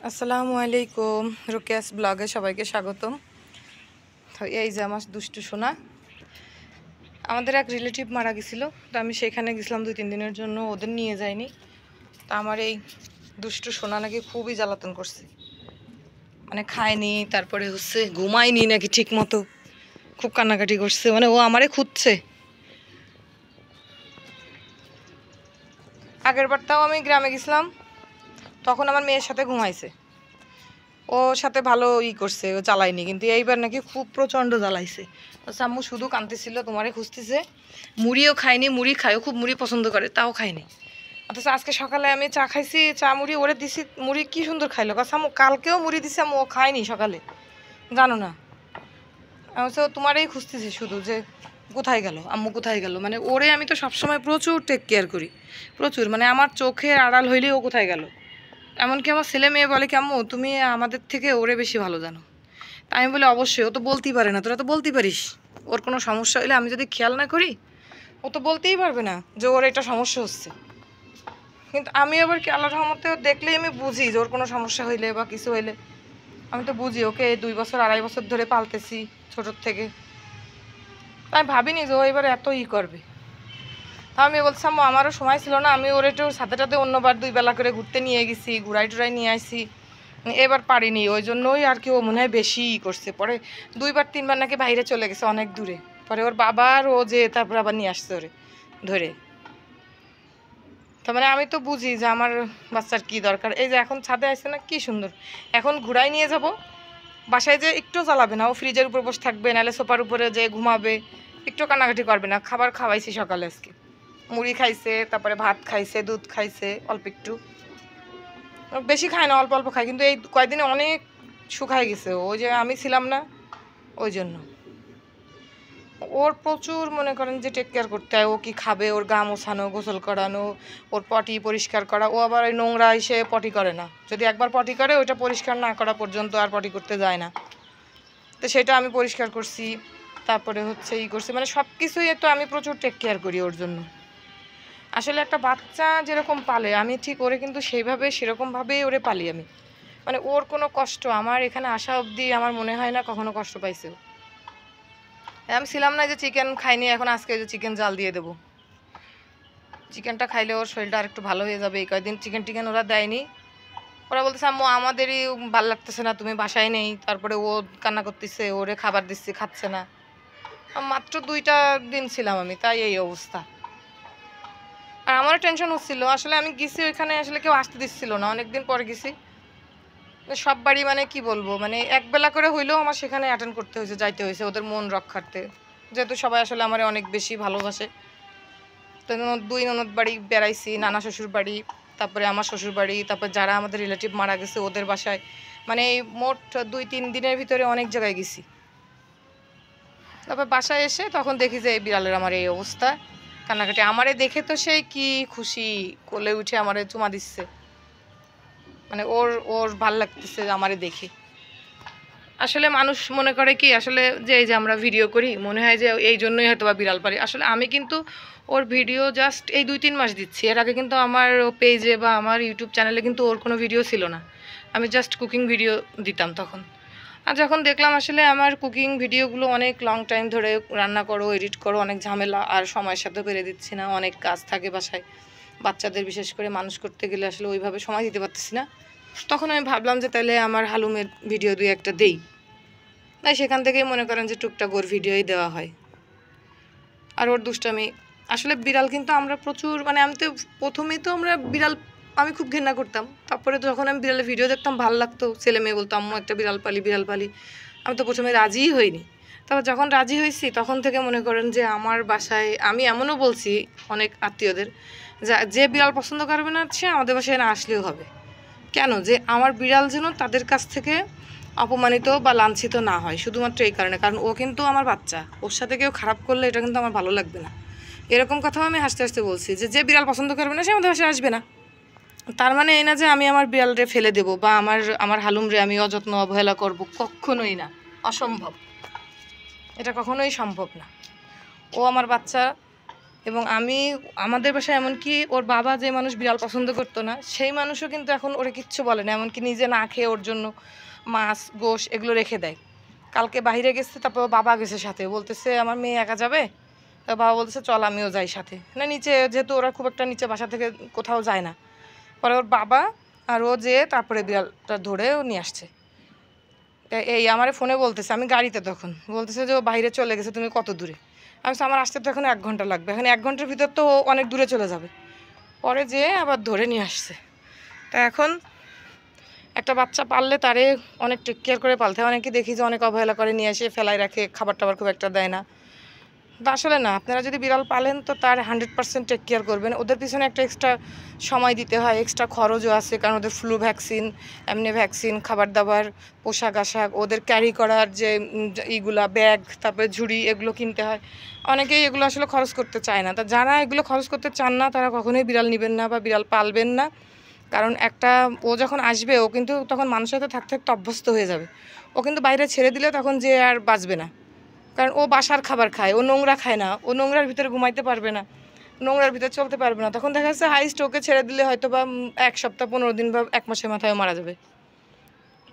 আসসালামু আলাইকুম, রুকিয়াস ব্লগে সবাইকে স্বাগতম। তো এই যে আমার দুষ্টু সোনা, আমাদের এক রিলেটিভ মারা গেছিল, তো আমি সেখানে গেছিলাম 2-3 দিনের জন্য, ওদের নিয়ে যাইনি। তো আমার এই দুষ্টু সোনা নাকি খুবই জ্বালাতন করছে, মানে খায়নি, তারপরে হচ্ছে ঘুমায়নি নাকি ঠিক মতো, খুব কান্নাকাটি করছে, মানে ও আমারে খুঁজছে। আগের বারটাও আমি গ্রামে গেছিলাম, তখন আমার মেয়ের সাথে ঘুমাইছে, ওর সাথে ভালো করছে, ও জ্বালায়নি, কিন্তু এইবার নাকি খুব প্রচণ্ড জ্বালাইছে। আম্মু শুধু কাঁদতেছিল, তোমারে খুঁজতেছে। মুড়িও খায়নি, মুড়ি খায়ও খুব, মুড়ি পছন্দ করে, তাও খায়নি। অথচ আজকে সকালে আমি চা খাইছি, চা মুড়ি ওরে দিছি, মুড়ি কি সুন্দর খাইলো। আম্মু কালকেও মুড়ি দিছি, আম্মু ও খায়নি সকালে, জানো না। তোমারই খুঁজতেছি শুধু, যে কোথায় গেল আম্মু, কোথায় গেল। মানে ওরে আমি তো সবসময় প্রচুর টেক কেয়ার করি, প্রচুর, মানে আমার চোখের আড়াল হইলেই ও কোথায় গেল। এমনকি আমার ছেলে মেয়ে বলে কি, আম্মু তুমি আমাদের থেকে ওরে বেশি ভালো জানো। তাই আমি বলি অবশ্যই, ও তো বলতেই পারে না, তোরা তো বলতেই পারিস। ওর কোনো সমস্যা হইলে আমি যদি খেয়াল না করি, ও তো বলতেই পারবে না যে ওর এটা সমস্যা হচ্ছে। কিন্তু আমি আবার কি, আল্লাহর রহমতে দেখলেই আমি বুঝি যে ওর কোনো সমস্যা হইলে বা কিছু হইলে, আমি তো বুঝি। ওকে 2 বছর 2.5 বছর ধরে পালতেছি ছোটোর থেকে, তাই ভাবিনি যে ও এবার এত করবে। তা আমি বলছিলাম আমারও সময় ছিল না, আমি ওর একটু সাথে সাথে অন্যবার 2 বেলা করে ঘুরতে নিয়ে গেছি, ঘুরাই টুরাই নিয়ে আসি, এবার পারিনি। ওই জন্যই আর কি ও মনে হয় বেশি করছে। পরে 2-3 বার নাকি বাইরে চলে গেছে অনেক দূরে, পরে ওর বাবার ও যে তারপর আবার নিয়ে আসছে ওরে ধরে। তার মানে আমি তো বুঝি যে আমার বাচ্চার কি দরকার। এই যে এখন ছাদে আসছে না, কি সুন্দর, এখন ঘুরাই নিয়ে যাব বাসায়, যে একটু জ্বালাবে না, ও ফ্রিজের উপর বসে থাকবে, নাহলে সোফার উপরে যে ঘুমাবে, একটু কান্নাকাটি করবে না। খাবার খাওয়াইছি সকালে, আজকে মুড়ি খাইছে, তারপরে ভাত খাইছে, দুধ খাইছে অল্প একটু, বেশি খায় না, অল্প অল্প খায়। কিন্তু এই কয়েকদিনে অনেক শুকায় গেছে, ওই যে আমি ছিলাম না ওই জন্য। ওর প্রচুর মনে করেন যে টেক কেয়ার করতে হয়। ও কি খাবে, ওর গা মোছানো, গোসল করানো, ওর পটি পরিষ্কার করা। ও আবার ওই নোংরা এসে পটি করে না, যদি একবার পটি করে ওইটা পরিষ্কার না করা পর্যন্ত আর পটি করতে যায় না। তো সেটা আমি পরিষ্কার করছি, তারপরে হচ্ছে করছি, মানে সব কিছুই তো আমি প্রচুর টেক কেয়ার করি ওর জন্য। আসলে একটা বাচ্চা যেরকম পালে, আমি ঠিক ওরে কিন্তু সেইভাবে সেরকমভাবেই ওরে পালি আমি। মানে ওর কোনো কষ্ট আমার এখানে আসা অবধি আমার মনে হয় না কখনো কষ্ট পাইছে। আমি ছিলাম না যে চিকেন খাইনি, এখন আজকে যে চিকেন জাল দিয়ে দেবো, চিকেনটা খাইলে ওর শরীরটা আর একটু ভালো হয়ে যাবে। এই কয়েকদিন চিকেন টিকেন ওরা দেয়নি, ওরা বলতেছে আম্মু আমাদেরই ভালো লাগতেছে না, তুমি বাসায় নেই। তারপরে ও কান্না করতেছে, ওরে খাবার দিচ্ছি, খাচ্ছে না। মাত্র 2টা দিন ছিলাম আমি, তাই এই অবস্থা। আর আমারও টেনশন হচ্ছিল, আসলে আমি গেছি ওইখানে, আসলে কেউ আসতে দিচ্ছিল না, অনেকদিন পরে গেছি। সব বাড়ি মানে কি বলবো, মানে একবেলা করে হইলেও আমার সেখানে অ্যাটেন্ড করতে হয়েছে, যাইতে হয়েছে ওদের মন রক্ষার্থে, যেহেতু সবাই আসলে আমার অনেক বেশি ভালোবাসে। তো 2 ননদ বাড়ি বেড়াইছি, নানা শ্বশুর বাড়ি, তারপরে আমার শ্বশুর বাড়ি, তারপর যারা আমাদের রিলেটিভ মারা গেছে ওদের বাসায়, মানে এই মোট 2-3 দিনের ভিতরে অনেক জায়গায় গেছি। তারপর বাসায় এসে তখন দেখি যে এই বিড়ালের আমার এই অবস্থা, কান্নাকাটি। আমারে দেখে তো সেই কি খুশি, কোলে উঠে আমারে চুমা দিচ্ছে, মানে ওর ওর ভাল লাগতেছে আমারে দেখে। আসলে মানুষ মনে করে কি, আসলে যে এই যে আমরা ভিডিও করি, মনে হয় যে এই জন্যই হয়তো বা বিড়াল পারি। আসলে আমি কিন্তু ওর ভিডিও জাস্ট এই 2-3 মাস দিচ্ছি, এর আগে কিন্তু আমার পেজে বা আমার ইউটিউব চ্যানেলে কিন্তু ওর কোনো ভিডিও ছিল না, আমি জাস্ট কুকিং ভিডিও দিতাম তখন। আর যখন দেখলাম আসলে আমার কুকিং ভিডিওগুলো অনেক লং টাইম ধরে রান্না করো, এডিট করো, অনেক ঝামেলা, আর সময়ের সাথে পেরে দিচ্ছি না, অনেক কাজ থাকে বাসায়, বাচ্চাদের বিশেষ করে মানুষ করতে গেলে আসলে ওইভাবে সময় দিতে পারতেছি না, তখন আমি ভাবলাম যে তাহলে আমার হালুমের ভিডিও 2-1টা দেই। তাই সেখান থেকেই মনে করেন যে টুকটাক ওর ভিডিওই দেওয়া হয়। আর ওর দুষ্টামি, আসলে বিড়াল কিন্তু আমরা প্রচুর, মানে আমি তো প্রথমেই তো আমরা বিড়াল, আমি খুব ঘৃণা করতাম। তারপরে যখন আমি বিড়ালের ভিডিও দেখতাম ভালো লাগতো, ছেলে মেয়ে বলতো আম্মু একটা বিড়াল পালি, বিড়াল পালি। আমি তো প্রথমে রাজিই হইনি। তারপর যখন রাজি হয়েছি তখন থেকে মনে করেন যে আমার বাসায়, আমি এমনও বলছি অনেক আত্মীয়দের, যে বিড়াল পছন্দ করবে না সে আমাদের বাসায় না আসলেও হবে। কেন, যে আমার বিড়াল যেন তাদের কাছ থেকে অপমানিত বা লাঞ্ছিত না হয়, শুধুমাত্র এই কারণে, কারণ ও কিন্তু আমার বাচ্চা, ওর সাথে কেউ খারাপ করলে এটা কিন্তু আমার ভালো লাগবে না। এরকম কথাও আমি হাসতে হাসতে বলছি, যে বিড়াল পছন্দ করবে না সে আমাদের বাসায় আসবে না। তার মানে এই না যে আমি আমার বিড়ালরে ফেলে দেবো বা আমার হালুমরে আমি অযত্ন অবহেলা করব, কখনোই না, অসম্ভব, এটা কখনোই সম্ভব না। ও আমার বাচ্চা, এবং আমাদের বাসায় এমনকি ওর বাবা যে মানুষ বিড়াল পছন্দ করতো না, সেই মানুষও কিন্তু এখন ওরে কিচ্ছু বলে না, এমনকি নিজে না খেয়ে ওর জন্য মাছ গোশ এগুলো রেখে দেয়। কালকে বাইরে গেছে, তারপর বাবা গেছে সাথে, বলতেছে আমার মেয়ে একা যাবে, তো বাবা বলতেছে চল আমিও যাই সাথে। না নিচে যেহেতু ওরা খুব একটা নিচে বাসা থেকে কোথাও যায় না, পরে ওর বাবা আর ও যেয়ে তারপরে বিড়ালটা ধরে ও নিয়ে আসছে। এই আমার ফোনে বলতেছে, আমি গাড়িতে, তখন বলতেছে যে ও বাইরে চলে গেছে, তুমি কত দূরে? আমি বলছি আমার আসতে তো এখন 1 ঘন্টা লাগবে, এখন 1 ঘন্টার ভিতর তো ও অনেক দূরে চলে যাবে। পরে যেয়ে আবার ধরে নিয়ে আসছে। তা এখন একটা বাচ্চা পাললে তারে অনেক টেক কেয়ার করে পালতে হয়। অনেকে দেখি যে অনেক অবহেলা করে, নিয়ে এসে ফেলাই রাখে, খাবার টাবার খুব একটা দেয় না। তো আসলে না, আপনারা যদি বিড়াল পালেন তো তার 100% টেক কেয়ার করবেন। ওদের পিছনে একটা এক্সট্রা সময় দিতে হয়, এক্সট্রা খরচও আছে, কারণ ওদের ফ্লু ভ্যাকসিন, এমনি ভ্যাকসিন, খাবার দাবার, পোশাক আশাক, ওদের ক্যারি করার যে ইগুলা ব্যাগ, তারপরে ঝুড়ি, এগুলো কিনতে হয়। অনেকেই এগুলো আসলে খরচ করতে চায় না। তা যারা এগুলো খরচ করতে চান না তারা কখনোই বিড়াল নেবেন না বা বিড়াল পালবেন না। কারণ ও যখন আসবে, ও কিন্তু তখন মানুষের সাথে থাকতে থাকতে অভ্যস্ত হয়ে যাবে। ও কিন্তু বাইরে ছেড়ে দিলে তখন যে আর বাঁচবে না, কারণ ও বাসার খাবার খায়, ও নোংরা খায় না, ও নোংরার ভিতরে ঘুমাইতে পারবে না, নোংরার ভিতরে চলতে পারবে না। তখন দেখা যাচ্ছে হাইস্ট ওকে ছেড়ে দিলে হয়তো বা 1 সপ্তাহ 15 দিন বা 1 মাসের মাথায় মারা যাবে।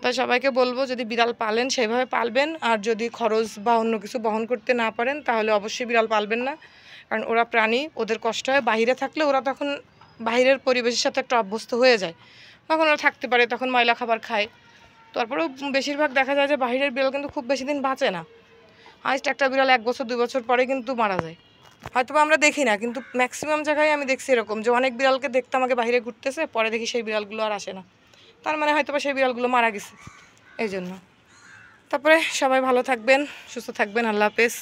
তাই সবাইকে বলবো, যদি বিড়াল পালেন সেভাবে পালবেন, আর যদি খরচ বা অন্য কিছু বহন করতে না পারেন তাহলে অবশ্যই বিড়াল পালবেন না। কারণ ওরা প্রাণী, ওদের কষ্ট হয়। বাইরে থাকলে ওরা তখন বাইরের পরিবেশের সাথে একটা অভ্যস্ত হয়ে যায়, তখন ওরা থাকতে পারে, তখন ময়লা খাবার খায়। তারপরেও বেশিরভাগ দেখা যায় যে বাইরের বিড়াল কিন্তু খুব বেশি দিন বাঁচে না। হাইস্ট একটা বিড়াল 1 বছর 2 বছর পরে কিন্তু মারা যায়। হয়তো আমরা দেখি না, কিন্তু ম্যাক্সিমাম জায়গায় আমি দেখছি এরকম, যে অনেক বিড়ালকে দেখতে আমাকে বাইরে ঘুরতেছে, পরে দেখি সেই বিড়ালগুলো আর আসে না। তার মানে হয়তো বা সেই বিড়ালগুলো মারা গেছে এই জন্য। তারপরে সবাই ভালো থাকবেন, সুস্থ থাকবেন, আল্লাহ হাফেজ।